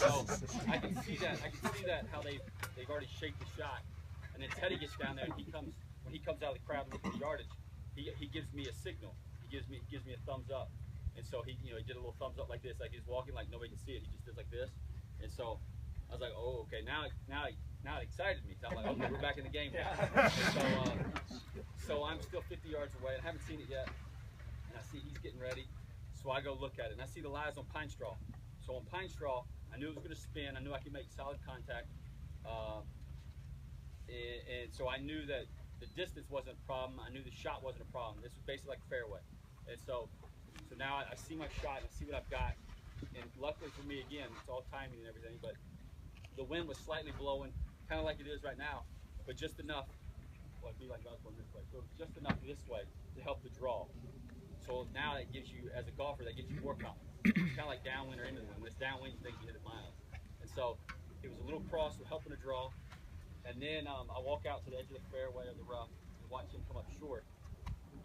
So I can see that how they've already shaped the shot. And then Teddy gets down there and when he comes out of the crowd and looks at the yardage, he gives me a signal. He gives me a thumbs up. And so he did a little thumbs up like this, like he's walking like nobody can see it. He just does like this. And so I was like, oh, okay, now it excited me. So I'm like, okay, we're back in the game now. So I'm still 50 yards away. I haven't seen it yet. And I see he's getting ready. So I go look at it, and I see the lies on pine straw. So on pine straw, I knew it was going to spin. I knew I could make solid contact. And so I knew that the distance wasn't a problem. I knew the shot wasn't a problem. This was basically like fairway. And so now I see my shot and I see what I've got. And luckily for me, again, it's all timing and everything, but the wind was slightly blowing, kind of like it is right now, but just enough. Well, it'd be like I was going this way. So just enough this way to help the draw. So now that gives you, as a golfer, that gives you more confidence. It's kind of like downwind or into the wind. When it's downwind, you think you hit it miles. And so it was a little cross with helping to draw. And then I walk out to the edge of the fairway of the rough and watch him come up short.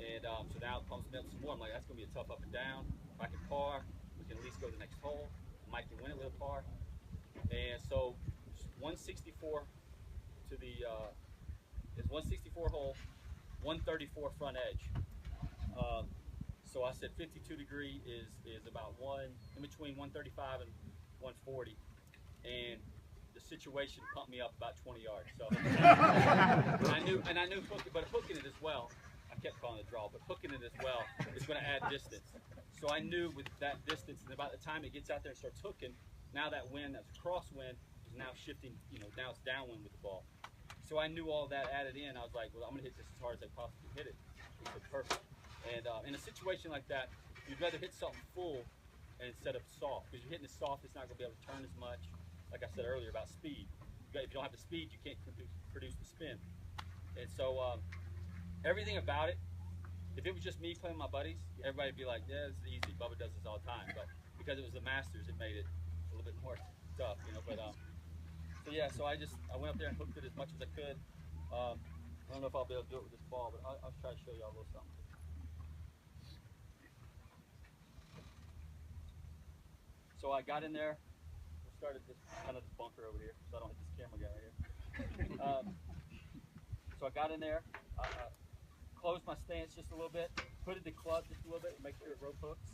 And so now it pumps me up some more. I'm like, that's going to be a tough up and down. If I can par, we can at least go to the next hole. Mike can win it with a par. And so 164 to the is 164 hole, 134 front edge. So I said 52 degree is about in between 135 and 140, and the situation pumped me up about 20 yards. So I knew hooking it as well. I kept calling it draw, but hooking it as well is going to add distance. So I knew with that distance, and about the time it gets out there and starts hooking, now that wind, that's crosswind, is now shifting. Now it's downwind with the ball. So I knew all that added in. I was like, well, I'm going to hit this as hard as I possibly hit it. He said, perfect. And in a situation like that, you'd rather hit something full instead of soft, because you're hitting it soft, it's not going to be able to turn as much. Like I said earlier about speed. If you don't have the speed, you can't produce the spin. And so everything about it, if it was just me playing with my buddies, everybody would be like, yeah, it's easy. Bubba does this all the time. But because it was the Masters, it made it a little bit more tough, But so yeah, so I went up there and hooked it as much as I could. I don't know if I'll be able to do it with this ball, but I'll try to show y'all a little something. So I got in there, started this kind of this bunker over here, so I don't hit this camera guy right here. So I got in there, closed my stance just a little bit, hooded the club just a little bit to make sure it rope hooks,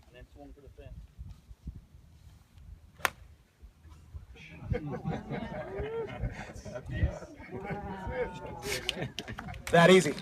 and then swung to the fence. That easy.